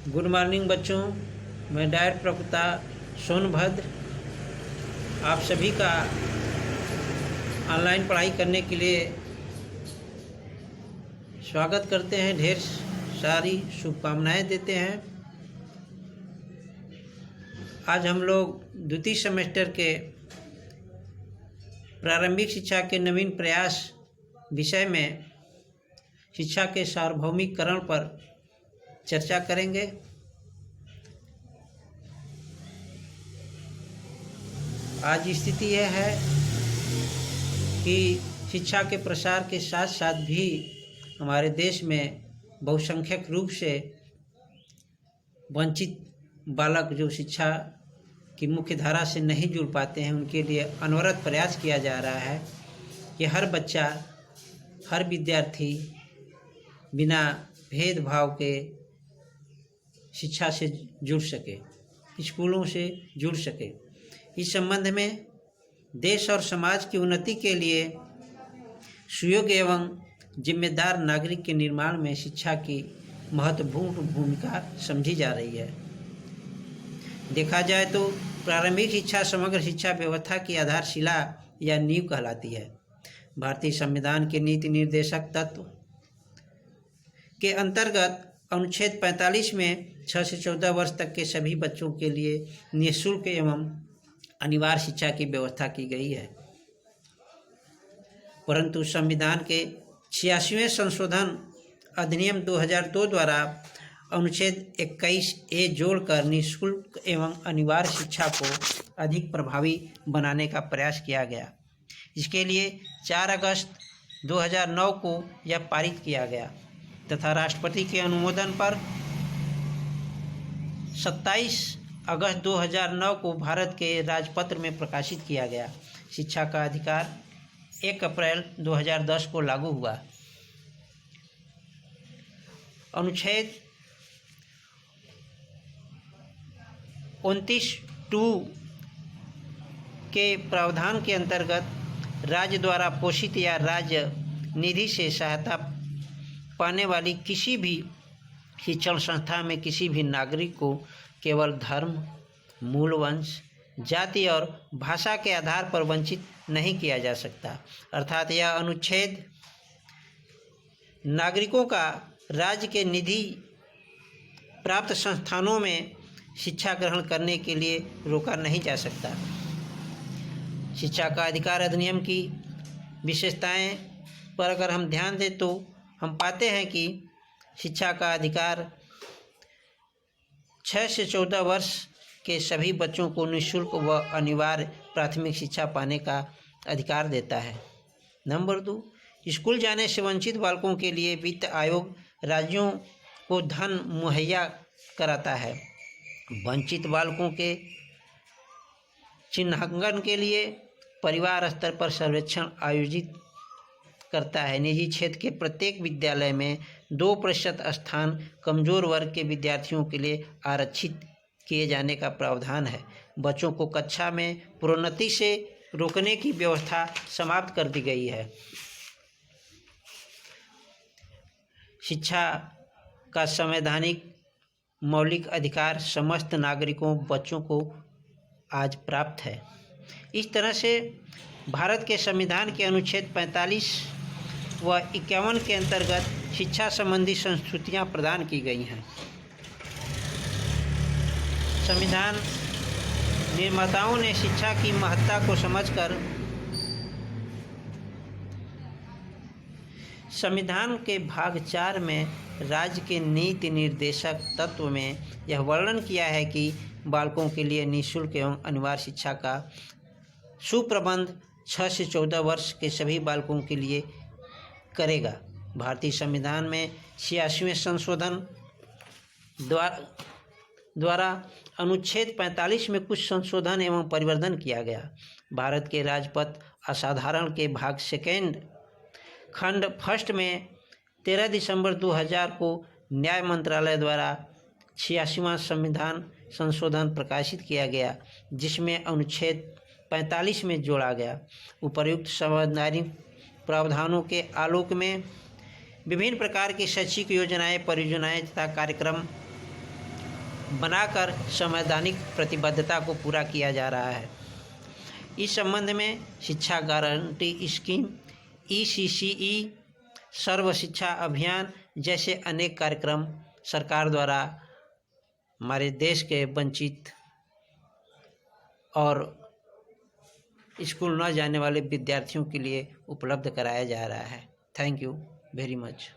Good morning बच्चों, मैं Dyer प्रवक्ता सोनभद्र आप सभी का ऑनलाइन पढ़ाई करने के लिए स्वागत करते हैं। ढेर सारी शुभकामनाएं देते हैं। आज हम लोग द्वितीय सेमेस्टर के प्रारंभिक शिक्षा के नवीन प्रयास विषय में शिक्षा के सार्वभौमिकरण पर चर्चा करेंगे। आज स्थिति यह है कि शिक्षा के प्रसार के साथ साथ भी हमारे देश में बहुसंख्यक रूप से वंचित बालक जो शिक्षा की मुख्य धारा से नहीं जुड़ पाते हैं, उनके लिए अनवरत प्रयास किया जा रहा है कि हर बच्चा, हर विद्यार्थी बिना भेदभाव के शिक्षा से जुड़ सके, स्कूलों से जुड़ सके। इस संबंध में देश और समाज की उन्नति के लिए सुयोग्य एवं जिम्मेदार नागरिक के निर्माण में शिक्षा की महत्वपूर्ण भूमिका समझी जा रही है। देखा जाए तो प्रारंभिक शिक्षा समग्र शिक्षा व्यवस्था की आधारशिला या नींव कहलाती है। भारतीय संविधान के नीति निर्देशक तत्व के अंतर्गत अनुच्छेद 45 में 6 से 14 वर्ष तक के सभी बच्चों के लिए निःशुल्क एवं अनिवार्य शिक्षा की व्यवस्था की गई है। परंतु संविधान के 86वें संशोधन अधिनियम 2002 द्वारा अनुच्छेद 21A जोड़कर निःशुल्क एवं अनिवार्य शिक्षा को अधिक प्रभावी बनाने का प्रयास किया गया। इसके लिए 4 अगस्त 2009 को यह पारित किया गया तथा राष्ट्रपति के अनुमोदन पर 27 अगस्त 2009 को भारत के राजपत्र में प्रकाशित किया गया। शिक्षा का अधिकार 1 अप्रैल 2010 को लागू हुआ। अनुच्छेद 29(2) के प्रावधान के अंतर्गत राज्य द्वारा पोषित या राज्य निधि से सहायता पाने वाली किसी भी शिक्षण संस्था में किसी भी नागरिक को केवल धर्म, मूल वंश, जाति और भाषा के आधार पर वंचित नहीं किया जा सकता। अर्थात यह अनुच्छेद नागरिकों का राज्य के निधि प्राप्त संस्थानों में शिक्षा ग्रहण करने के लिए रोका नहीं जा सकता। शिक्षा का अधिकार अधिनियम की विशेषताएं पर अगर हम ध्यान दें तो हम पाते हैं कि शिक्षा का अधिकार 6 से 14 वर्ष के सभी बच्चों को निःशुल्क व अनिवार्य प्राथमिक शिक्षा पाने का अधिकार देता है। नंबर 2, स्कूल जाने से वंचित बालकों के लिए वित्त आयोग राज्यों को धन मुहैया कराता है। वंचित बालकों के चिन्हांकन के लिए परिवार स्तर पर सर्वेक्षण आयोजित करता है। निजी क्षेत्र के प्रत्येक विद्यालय में 2% स्थान कमजोर वर्ग के विद्यार्थियों के लिए आरक्षित किए जाने का प्रावधान है। बच्चों को कक्षा में प्रोन्नति से रोकने की व्यवस्था समाप्त कर दी गई है। शिक्षा का संवैधानिक मौलिक अधिकार समस्त नागरिकों बच्चों को आज प्राप्त है। इस तरह से भारत के संविधान के अनुच्छेद 45 व 51 के अंतर्गत शिक्षा संबंधी संस्तुतियाँ प्रदान की गई हैं। संविधान निर्माताओं ने शिक्षा की महत्ता को समझकर संविधान के भाग 4 में राज्य के नीति निर्देशक तत्व में यह वर्णन किया है कि बालकों के लिए निःशुल्क एवं अनिवार्य शिक्षा का सुप्रबंध 6 से 14 वर्ष के सभी बालकों के लिए करेगा। भारतीय संविधान में 86वें संशोधन द्वारा अनुच्छेद 45 में कुछ संशोधन एवं परिवर्तन किया गया। भारत के राजपत्र असाधारण के भाग 2 खंड 1 में 13 दिसंबर 2000 को न्याय मंत्रालय द्वारा 86वां संविधान संशोधन प्रकाशित किया गया, जिसमें अनुच्छेद 45 में जोड़ा गया। उपर्युक्त संवैधानिक प्रावधानों के आलोक में विभिन्न प्रकार की शैक्षिक योजनाएं, परियोजनाएं तथा कार्यक्रम बनाकर संवैधानिक प्रतिबद्धता को पूरा किया जा रहा है। इस संबंध में शिक्षा गारंटी स्कीम, ECCE, सर्व शिक्षा अभियान जैसे अनेक कार्यक्रम सरकार द्वारा हमारे देश के वंचित और स्कूल न जाने वाले विद्यार्थियों के लिए उपलब्ध कराया जा रहा है। Thank you very much.